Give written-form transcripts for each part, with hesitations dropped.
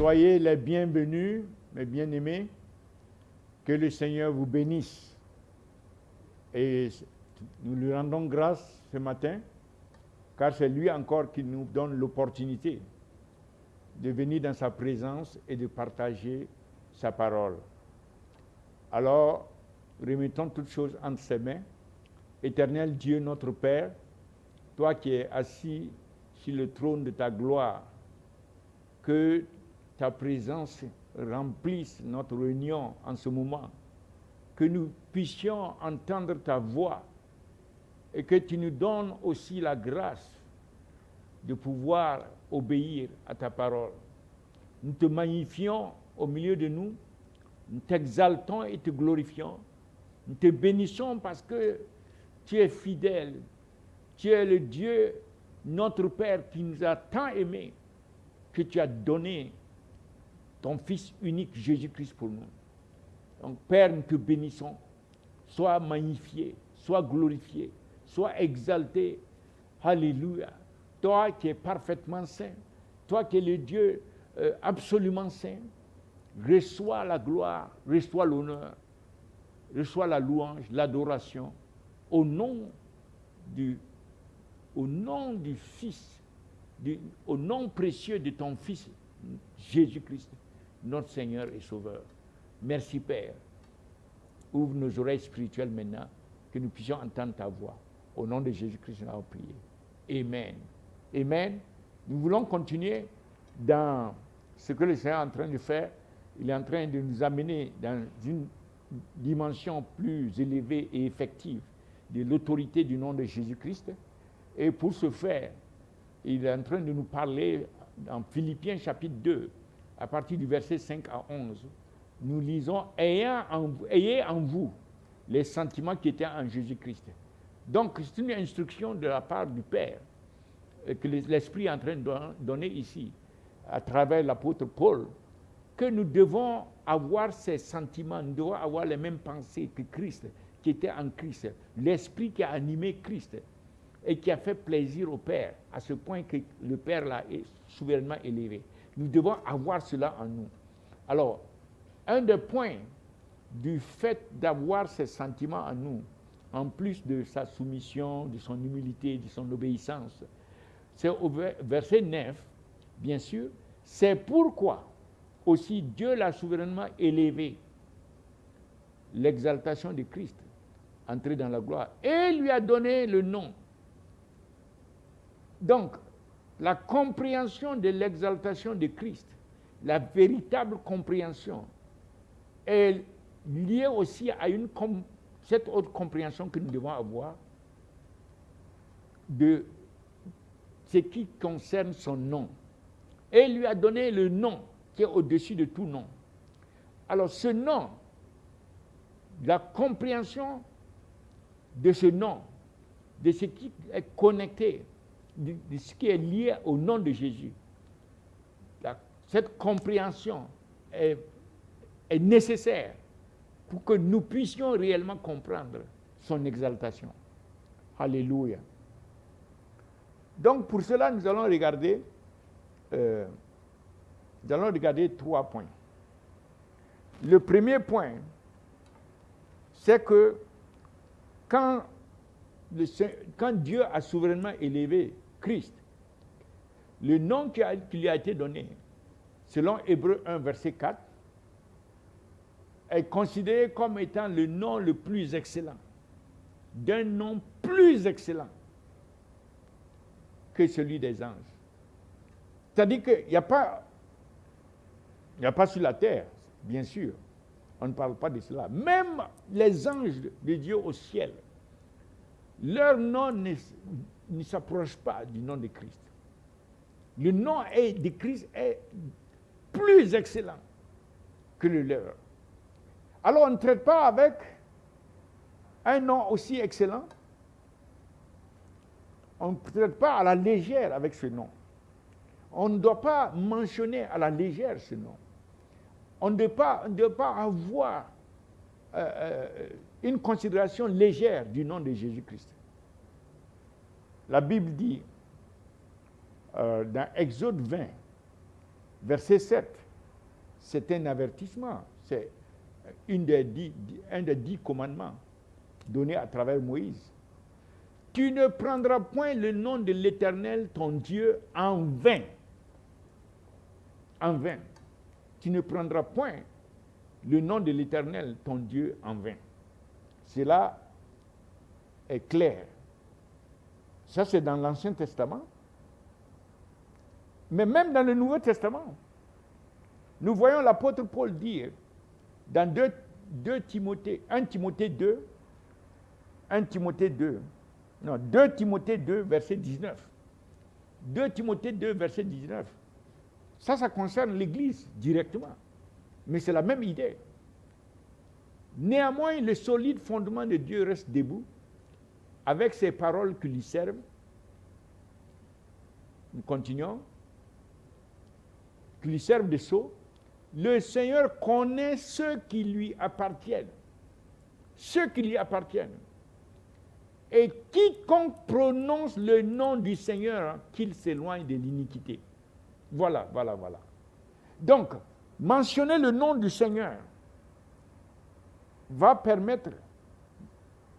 Soyez les bienvenus, mes bien-aimés. Que le Seigneur vous bénisse. Et nous lui rendons grâce ce matin, car c'est lui encore qui nous donne l'opportunité de venir dans sa présence et de partager sa parole. Alors, remettons toutes choses entre ses mains. Éternel Dieu, notre Père, toi qui es assis sur le trône de ta gloire, que ta présence remplisse notre réunion en ce moment, que nous puissions entendre ta voix et que tu nous donnes aussi la grâce de pouvoir obéir à ta parole. Nous te magnifions au milieu de nous, nous t'exaltons et te glorifions, nous te bénissons parce que tu es fidèle, tu es le Dieu, notre Père, qui nous a tant aimés, que tu as donné ton Fils unique Jésus-Christ pour nous. Donc Père, nous te bénissons, sois magnifié, sois glorifié, sois exalté. Alléluia. Toi qui es parfaitement saint, toi qui es le Dieu absolument saint, reçois la gloire, reçois l'honneur, reçois la louange, l'adoration, au nom du Fils, au nom précieux de ton Fils, Jésus-Christ, notre Seigneur et Sauveur. Merci Père. Ouvre nos oreilles spirituelles maintenant, que nous puissions entendre ta voix. Au nom de Jésus-Christ, nous avons prié. Amen. Amen. Nous voulons continuer dans ce que le Seigneur est en train de faire. Il est en train de nous amener dans une dimension plus élevée et effective de l'autorité du nom de Jésus-Christ. Et pour ce faire, il est en train de nous parler dans Philippiens chapitre 2, à partir du verset 5 à 11. Nous lisons « Ayez en vous les sentiments qui étaient en Jésus-Christ ». Donc, c'est une instruction de la part du Père que l'Esprit est en train de donner ici, à travers l'apôtre Paul, que nous devons avoir ces sentiments, nous devons avoir les mêmes pensées que Christ, qui était en Christ, l'Esprit qui a animé Christ et qui a fait plaisir au Père, à ce point que le Père l'a souverainement élevé. Nous devons avoir cela en nous. Alors, un des points du fait d'avoir ces sentiments en nous, en plus de sa soumission, de son humilité, de son obéissance, c'est au verset 9, bien sûr, c'est pourquoi aussi Dieu l'a souverainement élevé, l'exaltation de Christ, entré dans la gloire, et lui a donné le nom. Donc, la compréhension de l'exaltation de Christ, la véritable compréhension, est liée aussi à cette autre compréhension que nous devons avoir de ce qui concerne son nom. Et il lui a donné le nom qui est au-dessus de tout nom. Alors ce nom, la compréhension de ce nom, de ce qui est connecté, de ce qui est lié au nom de Jésus, cette compréhension est nécessaire pour que nous puissions réellement comprendre son exaltation. Alléluia. Donc pour cela, nous allons regarder 3 points. Le premier point, c'est que quand Dieu a souverainement élevé Christ, le nom qui lui a été donné, selon Hébreux 1, verset 4, est considéré comme étant le nom le plus excellent, d'un nom plus excellent que celui des anges. C'est-à-dire qu'il n'y a pas sur la terre, bien sûr, on ne parle pas de cela. Même les anges de Dieu au ciel, leur nom ne s'approche pas du nom de Christ. Le nom de Christ est plus excellent que le leur. Alors on ne traite pas avec un nom aussi excellent, on ne traite pas à la légère avec ce nom. On ne doit pas mentionner à la légère ce nom. On ne doit pas avoir une considération légère du nom de Jésus-Christ. La Bible dit dans Exode 20, verset 7, c'est un avertissement. C'est un des 10 commandements donnés à travers Moïse. Tu ne prendras point le nom de l'Éternel, ton Dieu, en vain. En vain. Tu ne prendras point le nom de l'Éternel, ton Dieu, en vain. Cela est clair. Ça, c'est dans l'Ancien Testament. Mais même dans le Nouveau Testament, nous voyons l'apôtre Paul dire dans 2 Timothée 2, verset 19. 2 Timothée 2, verset 19. Ça concerne l'Église directement. Mais c'est la même idée. Néanmoins, le solide fondement de Dieu reste debout, avec ses paroles qui lui servent. Nous continuons. Qui lui servent de sceau. Le Seigneur connaît ceux qui lui appartiennent. Ceux qui lui appartiennent. Et quiconque prononce le nom du Seigneur, qu'il s'éloigne de l'iniquité. Voilà. Donc, mentionner le nom du Seigneur va permettre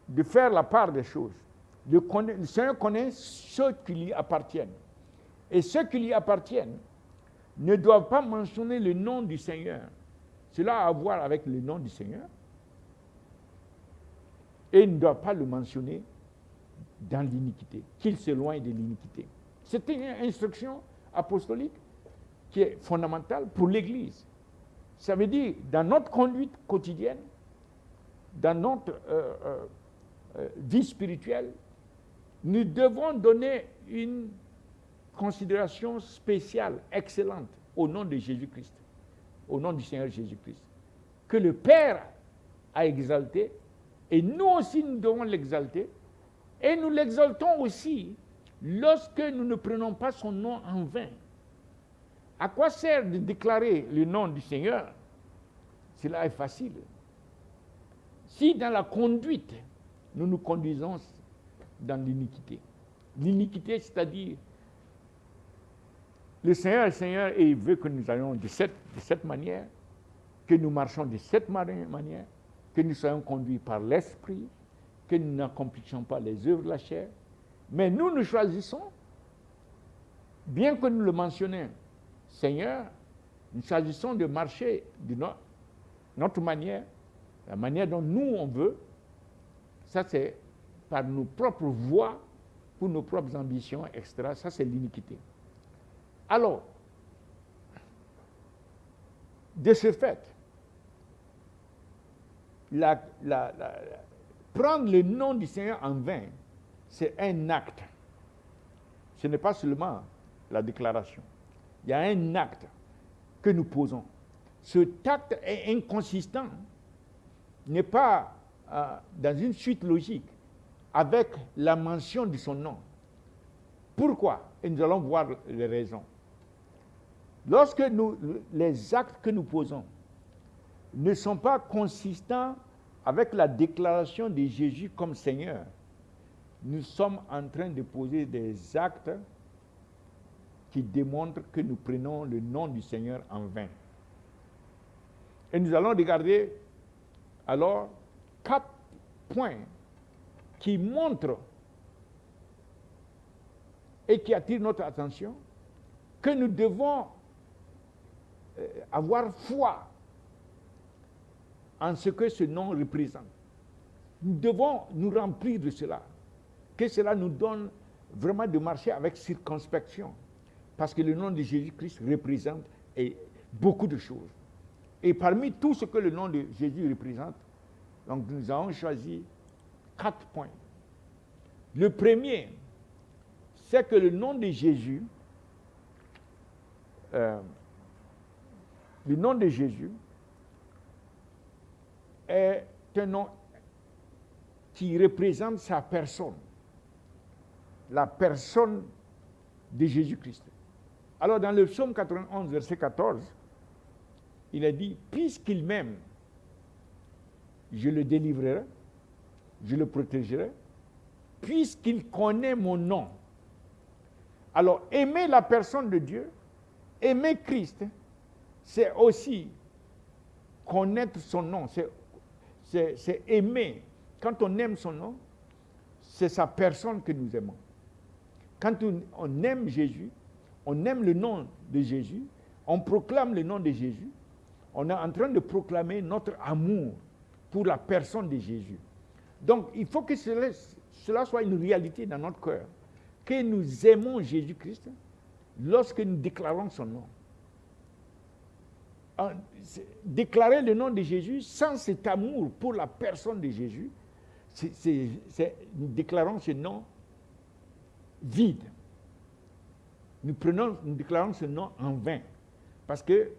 de faire la part des choses. Le Seigneur connaît ceux qui lui appartiennent. Et ceux qui lui appartiennent ne doivent pas mentionner le nom du Seigneur. Cela a à voir avec le nom du Seigneur. Et ils ne doivent pas le mentionner dans l'iniquité, qu'ils s'éloignent de l'iniquité. C'est une instruction apostolique qui est fondamentale pour l'Église. Ça veut dire, dans notre conduite quotidienne, dans notre vie spirituelle, nous devons donner une considération spéciale, excellente, au nom de Jésus-Christ, au nom du Seigneur Jésus-Christ, que le Père a exalté, et nous aussi nous devons l'exalter, et nous l'exaltons aussi lorsque nous ne prenons pas son nom en vain. À quoi sert de déclarer le nom du Seigneur? Cela est facile. Si dans la conduite, nous nous conduisons dans l'iniquité. L'iniquité, c'est-à-dire, le Seigneur est Seigneur et il veut que nous allions de cette manière, que nous marchons de cette manière, que nous soyons conduits par l'Esprit, que nous n'accomplissions pas les œuvres de la chair. Mais nous choisissons, bien que nous le mentionnions, Seigneur, nous choisissons de marcher de notre manière, la manière dont nous on veut. Ça, c'est par nos propres voies, pour nos propres ambitions, etc. Ça, c'est l'iniquité. Alors, de ce fait, prendre le nom du Seigneur en vain, c'est un acte. Ce n'est pas seulement la déclaration. Il y a un acte que nous posons. Cet acte est inconsistant, n'est pas dans une suite logique avec la mention de son nom. Pourquoi? Et nous allons voir les raisons. Lorsque les actes que nous posons ne sont pas consistants avec la déclaration de Jésus comme Seigneur, nous sommes en train de poser des actes qui démontrent que nous prenons le nom du Seigneur en vain. Et nous allons regarder alors 4 points qui montrent et qui attirent notre attention que nous devons avoir foi en ce que ce nom représente. Nous devons nous remplir de cela, que cela nous donne vraiment de marcher avec circonspection, parce que le nom de Jésus-Christ représente beaucoup de choses. Et parmi tout ce que le nom de Jésus représente, donc nous avons choisi 4 points. Le premier, c'est que le nom de Jésus, est un nom qui représente sa personne, la personne de Jésus-Christ. Alors dans le psaume 91, verset 14, il a dit, puisqu'il m'aime, je le délivrerai, je le protégerai, puisqu'il connaît mon nom. Alors aimer la personne de Dieu, aimer Christ, c'est aussi connaître son nom, c'est aimer. Quand on aime son nom, c'est sa personne que nous aimons. Quand on aime Jésus, on aime le nom de Jésus, on proclame le nom de Jésus, on est en train de proclamer notre amour pour la personne de Jésus. Donc, il faut que cela soit une réalité dans notre cœur, que nous aimons Jésus-Christ lorsque nous déclarons son nom. Déclarer le nom de Jésus sans cet amour pour la personne de Jésus, nous déclarons ce nom vide. Nous déclarons ce nom en vain, parce qu'il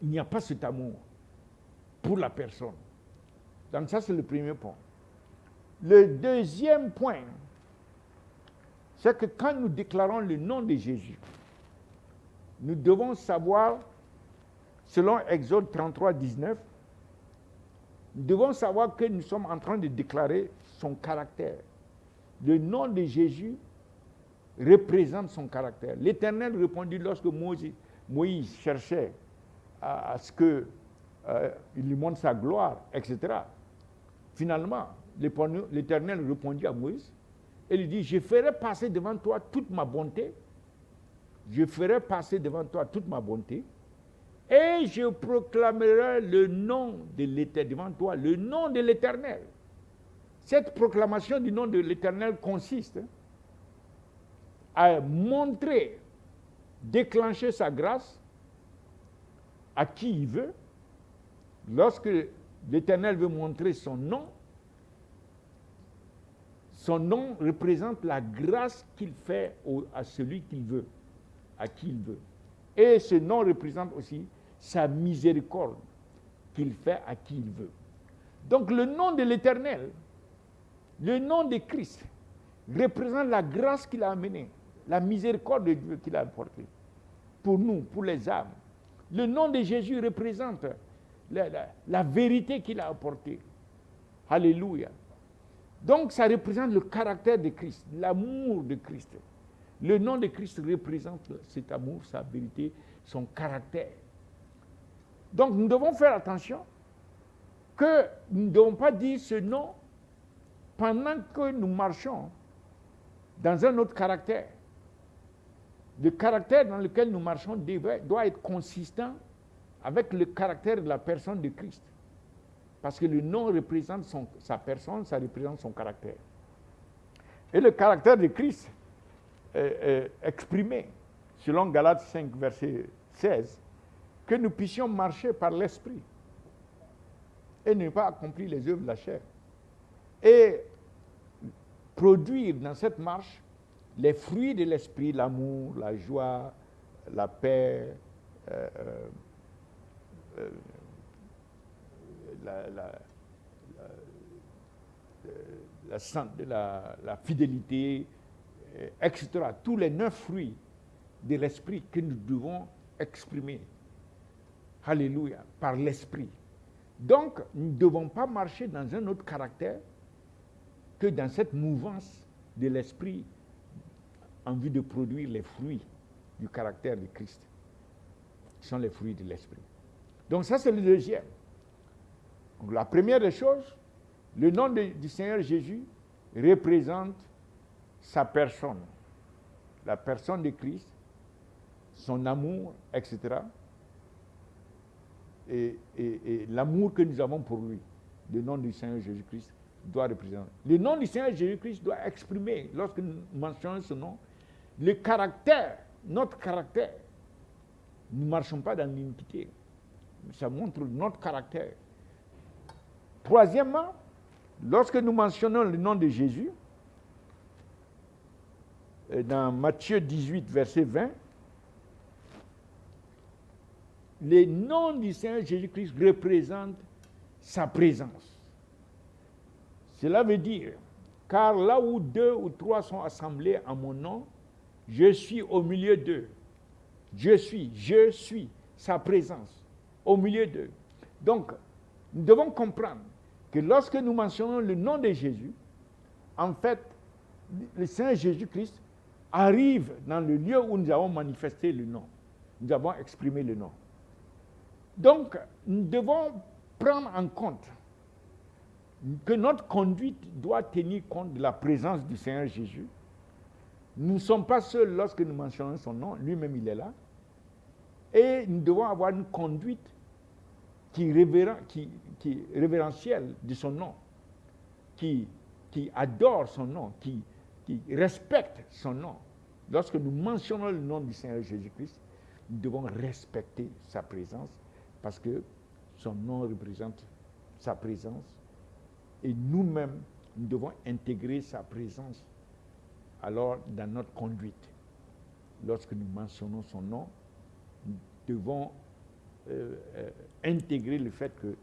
n'y a pas cet amour pour la personne. Donc ça, c'est le premier point. Le deuxième point, c'est que quand nous déclarons le nom de Jésus, nous devons savoir, selon Exode 33, 19, nous devons savoir que nous sommes en train de déclarer son caractère. Le nom de Jésus représente son caractère. L'Éternel répondit lorsque Moïse cherchait à ce qu'il lui montre sa gloire, etc. Finalement, l'Éternel répondit à Moïse et lui dit, je ferai passer devant toi toute ma bonté, je ferai passer devant toi toute ma bonté, et je proclamerai le nom de l'Éternel devant toi, le nom de l'Éternel. Cette proclamation du nom de l'Éternel consiste à montrer, déclencher sa grâce à qui il veut. Lorsque l'Éternel veut montrer son nom représente la grâce qu'il fait à celui qu'il veut, à qui il veut. Et ce nom représente aussi sa miséricorde qu'il fait à qui il veut. Donc le nom de l'Éternel, le nom de Christ, représente la grâce qu'il a amenée, la miséricorde de Dieu qu'il a apportée pour nous, pour les âmes. Le nom de Jésus représente la vérité qu'il a apportée. Alléluia. Donc ça représente le caractère de Christ, l'amour de Christ. Le nom de Christ représente cet amour, sa vérité, son caractère. Donc nous devons faire attention que nous ne devons pas dire ce nom pendant que nous marchons dans un autre caractère. Le caractère dans lequel nous marchons doit être consistant avec le caractère de la personne de Christ. Parce que le nom représente sa personne, ça représente son caractère. Et le caractère de Christ est exprimé, selon Galates 5, verset 16, que nous puissions marcher par l'Esprit et ne pas accomplir les œuvres de la chair. Et produire dans cette marche les fruits de l'Esprit, l'amour, la joie, la paix, la fidélité, etc. Tous les 9 fruits de l'Esprit que nous devons exprimer. Alléluia, par l'Esprit. Donc, nous ne devons pas marcher dans un autre caractère que dans cette mouvance de l'Esprit en vue de produire les fruits du caractère de Christ, qui sont les fruits de l'Esprit. Donc ça, c'est le deuxième. Donc, la première des choses, le nom du Seigneur Jésus représente sa personne, la personne de Christ, son amour, etc. Et l'amour que nous avons pour lui, le nom du Seigneur Jésus-Christ doit représenter. Le nom du Seigneur Jésus-Christ doit exprimer, lorsque nous mentionnons ce nom, le caractère, notre caractère. Nous ne marchons pas dans l'iniquité. Ça montre notre caractère. Troisièmement, lorsque nous mentionnons le nom de Jésus, dans Matthieu 18, verset 20, le nom du Seigneur Jésus-Christ représente sa présence. Cela veut dire, car là où 2 ou 3 sont assemblés en mon nom, je suis au milieu d'eux. Je suis sa présence au milieu d'eux. Donc, nous devons comprendre que lorsque nous mentionnons le nom de Jésus, en fait, le Seigneur Jésus-Christ arrive dans le lieu où nous avons manifesté le nom. Nous avons exprimé le nom. Donc, nous devons prendre en compte que notre conduite doit tenir compte de la présence du Seigneur Jésus. Nous ne sommes pas seuls lorsque nous mentionnons son nom, lui-même il est là. Et nous devons avoir une conduite qui est révérentielle de son nom, qui adore son nom, qui respecte son nom. Lorsque nous mentionnons le nom du Seigneur Jésus-Christ, nous devons respecter sa présence parce que son nom représente sa présence et nous-mêmes, nous devons intégrer sa présence alors dans notre conduite. Lorsque nous mentionnons son nom, nous devons intégrer le fait que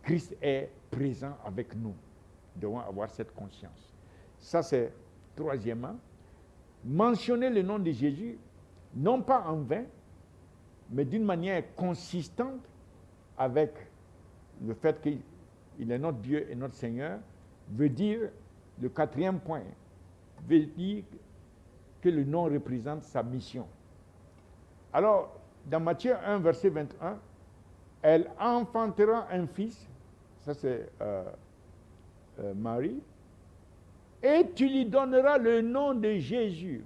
Christ est présent avec nous. Nous devons avoir cette conscience. Ça, c'est troisièmement. Mentionner le nom de Jésus, non pas en vain, mais d'une manière consistante avec le fait qu'il est notre Dieu et notre Seigneur, veut dire, le quatrième point, veut dire que le nom représente sa mission. Alors, dans Matthieu 1, verset 21, elle enfantera un fils, ça c'est Marie, et tu lui donneras le nom de Jésus.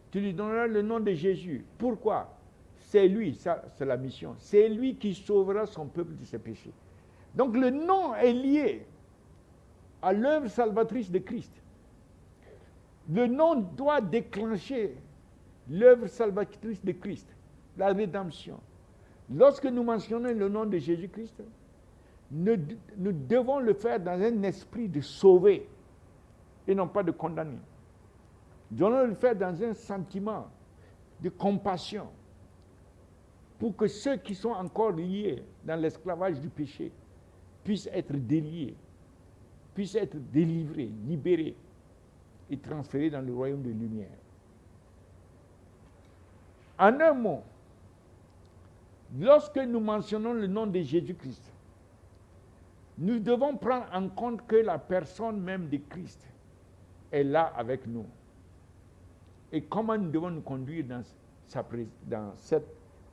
Tu lui donneras le nom de Jésus. Pourquoi? C'est lui, ça c'est la mission. C'est lui qui sauvera son peuple de ses péchés. Donc le nom est lié à l'œuvre salvatrice de Christ. Le nom doit déclencher l'œuvre salvatrice de Christ, la rédemption. Lorsque nous mentionnons le nom de Jésus-Christ, nous devons le faire dans un esprit de sauver et non pas de condamner. Nous devons le faire dans un sentiment de compassion pour que ceux qui sont encore liés dans l'esclavage du péché puissent être déliés, puissent être délivrés, libérés et transférés dans le royaume de lumière. En un mot, lorsque nous mentionnons le nom de Jésus-Christ, nous devons prendre en compte que la personne même de Christ est là avec nous. Et comment nous devons nous conduire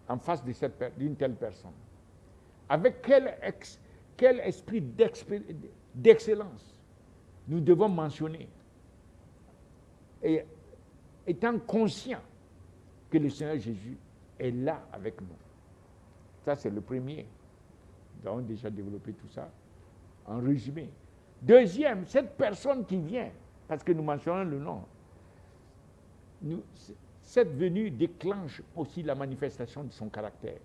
en face d'une telle personne? Avec quel esprit d'excellence nous devons mentionner, et étant conscients que le Seigneur Jésus est là avec nous. Ça, c'est le premier. Nous avons déjà développé tout ça en résumé. Deuxième, cette personne qui vient, parce que nous mentionnons le nom, cette venue déclenche aussi la manifestation de son caractère.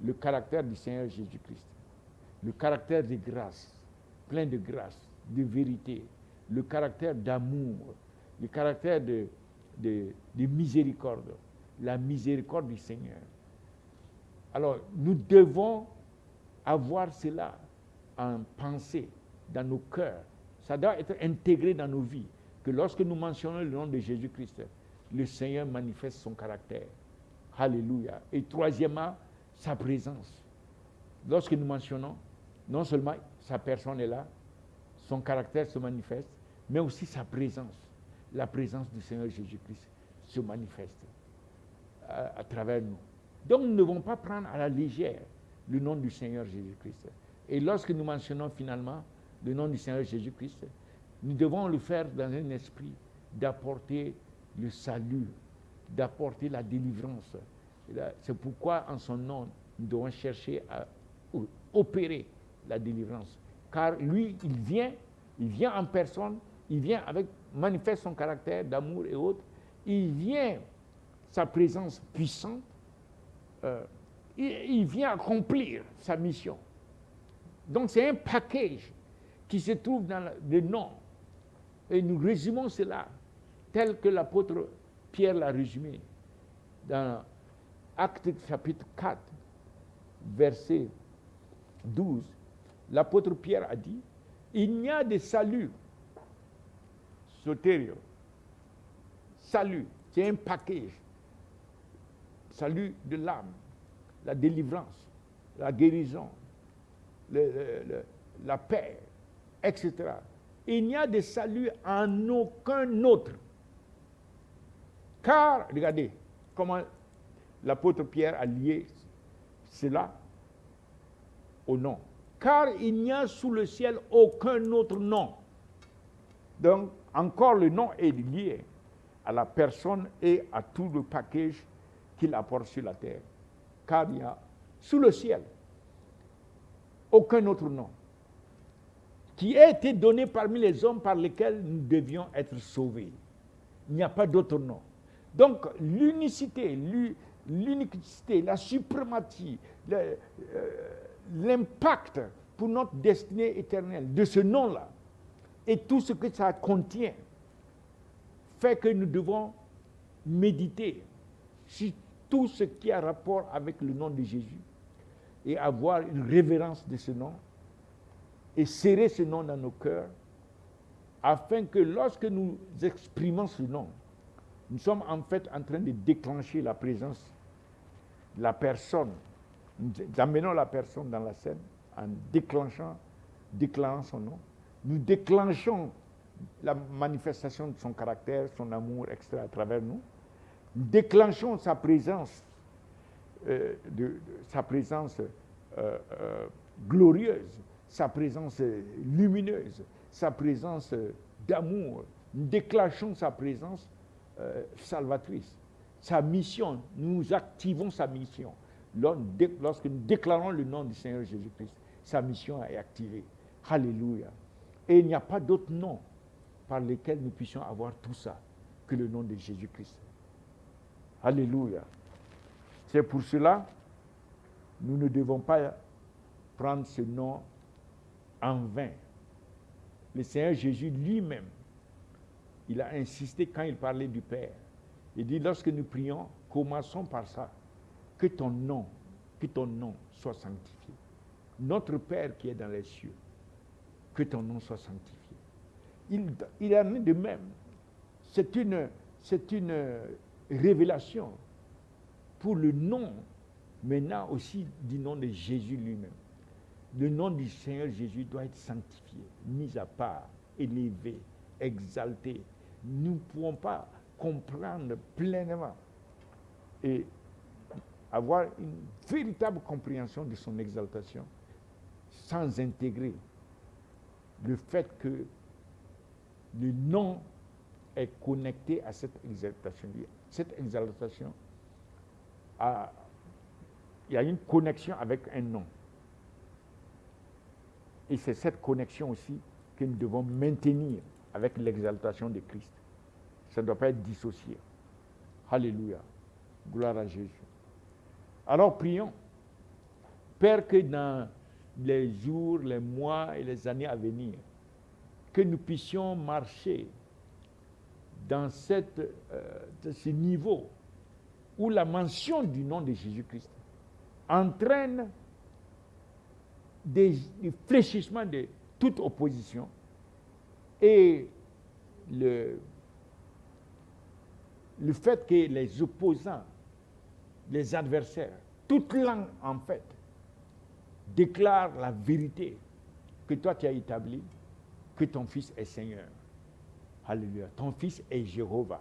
Le caractère du Seigneur Jésus-Christ. Le caractère de grâce, plein de grâce, de vérité. Le caractère d'amour. Le caractère de miséricorde. La miséricorde du Seigneur. Alors, nous devons avoir cela en pensée, dans nos cœurs. Ça doit être intégré dans nos vies. Que lorsque nous mentionnons le nom de Jésus-Christ, le Seigneur manifeste son caractère. Alléluia. Et troisièmement, sa présence. Lorsque nous mentionnons, non seulement sa personne est là, son caractère se manifeste, mais aussi sa présence. La présence du Seigneur Jésus-Christ se manifeste à travers nous. Donc nous ne devons pas prendre à la légère le nom du Seigneur Jésus-Christ. Et lorsque nous mentionnons finalement le nom du Seigneur Jésus-Christ, nous devons le faire dans un esprit d'apporter le salut, d'apporter la délivrance. C'est pourquoi en son nom, nous devons chercher à opérer la délivrance. Car lui, il vient en personne, il vient manifeste son caractère d'amour et autres, il vient, sa présence puissante, il vient accomplir sa mission. Donc c'est un package qui se trouve dans le nom. Et nous résumons cela tel que l'apôtre Pierre l'a résumé dans Actes chapitre 4, verset 12. L'apôtre Pierre a dit, il n'y a de salut, sotério, salut, c'est un package. Salut de l'âme, la délivrance, la guérison, la paix, etc. Il n'y a de salut en aucun autre. Car, regardez comment l'apôtre Pierre a lié cela au nom. Car il n'y a sous le ciel aucun autre nom. Donc, encore le nom est lié à la personne et à tout le package qu'il apporte sur la terre. Car il y a sous le ciel aucun autre nom qui a été donné parmi les hommes par lesquels nous devions être sauvés. Il n'y a pas d'autre nom. Donc, l'unicité, la suprématie, l'impact pour notre destinée éternelle de ce nom-là et tout ce que ça contient fait que nous devons méditer sur tout ce qui a rapport avec le nom de Jésus et avoir une révérence de ce nom et serrer ce nom dans nos cœurs afin que lorsque nous exprimons ce nom, nous sommes en fait en train de déclencher la présence de la personne. Nous amenons la personne dans la scène en déclarant son nom. Nous déclenchons la manifestation de son caractère, son amour, etc. à travers nous. Nous déclenchons sa présence, glorieuse, sa présence lumineuse, sa présence d'amour. Nous déclenchons sa présence salvatrice, sa mission. Nous activons sa mission. Lorsque nous déclarons le nom du Seigneur Jésus-Christ, sa mission est activée. Alléluia. Et il n'y a pas d'autre nom par lequel nous puissions avoir tout ça que le nom de Jésus-Christ. Alléluia. C'est pour cela que nous ne devons pas prendre ce nom en vain. Le Seigneur Jésus lui-même, il a insisté quand il parlait du Père. Il dit, lorsque nous prions, commençons par ça. Que ton nom soit sanctifié. Notre Père qui est dans les cieux, que ton nom soit sanctifié. Il en est de même. C'est une révélation pour le nom, maintenant aussi du nom de Jésus lui-même. Le nom du Seigneur Jésus doit être sanctifié, mis à part, élevé, exalté. Nous ne pouvons pas comprendre pleinement et avoir une véritable compréhension de son exaltation sans intégrer le fait que le nom est connecté à cette exaltation. Cette exaltation, il y a une connexion avec un nom. Et c'est cette connexion aussi que nous devons maintenir avec l'exaltation de Christ. Ça ne doit pas être dissocié. Alléluia. Gloire à Jésus. Alors prions. Père, que dans les jours, les mois et les années à venir, que nous puissions marcher dans ce niveau où la mention du nom de Jésus-Christ entraîne des fléchissements de toute opposition et le fait que les opposants, les adversaires, toute langue en fait, déclarent la vérité que toi tu as établie, que ton Fils est Seigneur. Alléluia. Ton Fils est Jéhovah.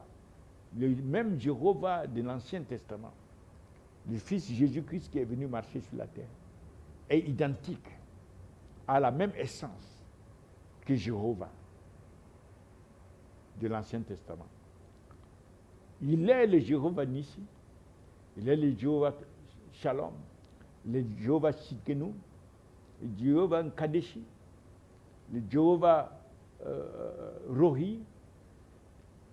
Le même Jéhovah de l'Ancien Testament, le Fils Jésus-Christ qui est venu marcher sur la terre, est identique, à la même essence que Jéhovah de l'Ancien Testament. Il est le Jéhovah Nissi, il est le Jéhovah Shalom, le Jéhovah Shikenu, le Jéhovah Kadeshi, le Jéhovah Rohi,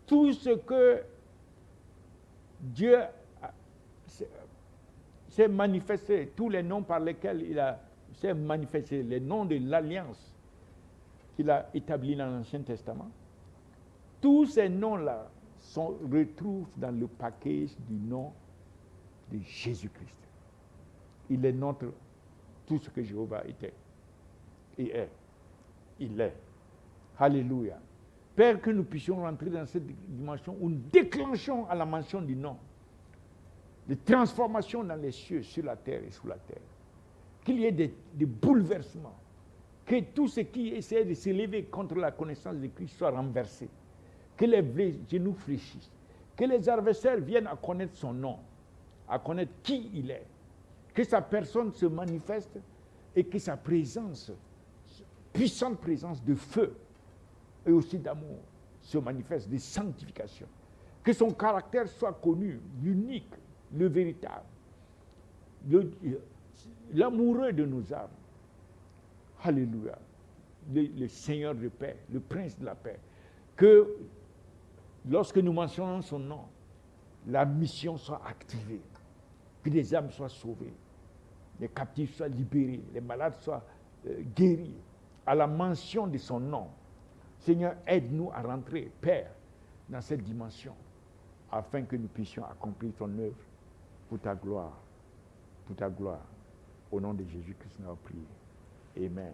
tout ce que Dieu s'est manifesté, tous les noms par lesquels il s'est manifesté, les noms de l'alliance qu'il a établie dans l'Ancien Testament, tous ces noms-là se retrouvent dans le package du nom de Jésus-Christ. Il est notre, tout ce que Jéhovah était et est. Il est. Alléluia. Père, que nous puissions rentrer dans cette dimension où nous déclenchons à la mention du nom des transformations dans les cieux, sur la terre et sous la terre. Qu'il y ait des bouleversements. Que tout ce qui essaie de s'élever contre la connaissance de Christ soit renversé. Que les genoux fléchissent. Que les adversaires viennent à connaître son nom, à connaître qui il est. Que sa personne se manifeste et que sa présence, puissante présence de feu et aussi d'amour, se manifeste, de sanctification. Que son caractère soit connu, l'unique, le véritable, l'amoureux de nos âmes. Alléluia. Le Seigneur de paix, le Prince de la paix. Que lorsque nous mentionnons son nom, la mission soit activée, que les âmes soient sauvées, les captifs soient libérés, les malades soient guéris, à la mention de son nom. Seigneur, aide-nous à rentrer, Père, dans cette dimension, afin que nous puissions accomplir ton œuvre pour ta gloire, pour ta gloire. Au nom de Jésus-Christ, nous avons prié. Amen.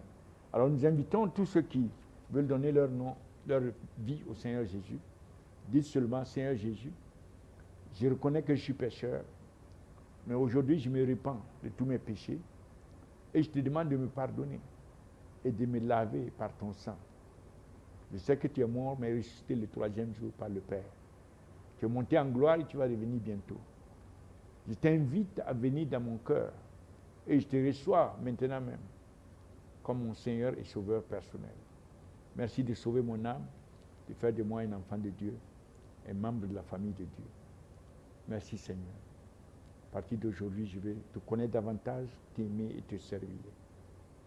Alors nous invitons tous ceux qui veulent donner leur nom, leur vie au Seigneur Jésus. Dites seulement, Seigneur Jésus, je reconnais que je suis pécheur, mais aujourd'hui je me repens de tous mes péchés et je te demande de me pardonner et de me laver par ton sang. Je sais que tu es mort, mais ressuscité le 3e jour par le Père. Tu es monté en gloire et tu vas revenir bientôt. Je t'invite à venir dans mon cœur et je te reçois maintenant même comme mon Seigneur et Sauveur personnel. Merci de sauver mon âme, de faire de moi un enfant de Dieu, un membre de la famille de Dieu. Merci Seigneur. À partir d'aujourd'hui, je vais te connaître davantage, t'aimer et te servir.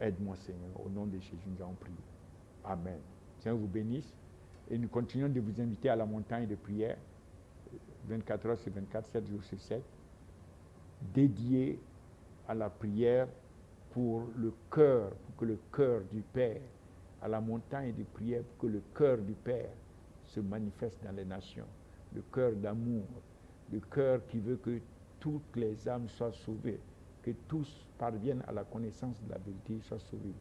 Aide-moi Seigneur, au nom de Jésus, nous avons prié. Amen. Seigneur vous bénisse et nous continuons de vous inviter à la montagne de prière, 24 heures sur 24, 7 jours sur 7, dédié à la prière pour le cœur, pour que le cœur du Père, à la montagne de prière, pour que le cœur du Père se manifeste dans les nations, le cœur d'amour, le cœur qui veut que toutes les âmes soient sauvées, que tous parviennent à la connaissance de la vérité, soient sauvés,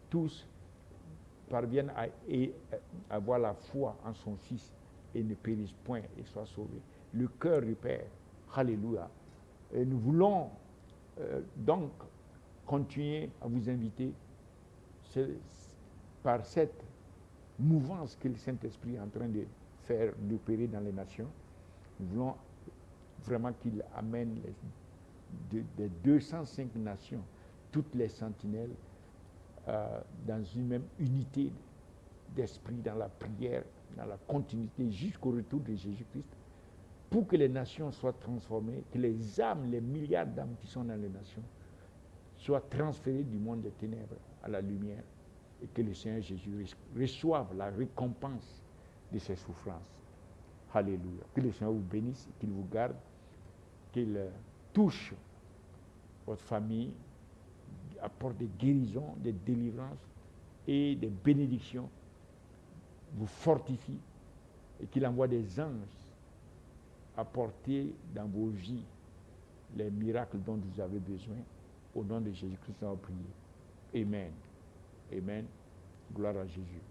tous parviennent à avoir la foi en son Fils et ne périssent point et soient sauvés. Le cœur du Père, alléluia. Et nous voulons donc continuer à vous inviter par cette mouvance que le Saint-Esprit est en train de faire, d'opérer dans les nations. Nous voulons vraiment qu'il amène des 205 nations, toutes les sentinelles, dans une même unité d'esprit, dans la prière, dans la continuité, jusqu'au retour de Jésus-Christ, pour que les nations soient transformées, que les âmes, les milliards d'âmes qui sont dans les nations, soient transférées du monde des ténèbres à la lumière, et que le Seigneur Jésus reçoive la récompense de ses souffrances. Alléluia. Que le Seigneur vous bénisse, qu'il vous garde, qu'il touche votre famille, apporte des guérisons, des délivrances et des bénédictions, vous fortifie et qu'il envoie des anges apporter dans vos vies les miracles dont vous avez besoin. Au nom de Jésus-Christ, nous avons prié. Amen. Amen. Gloire à Jésus.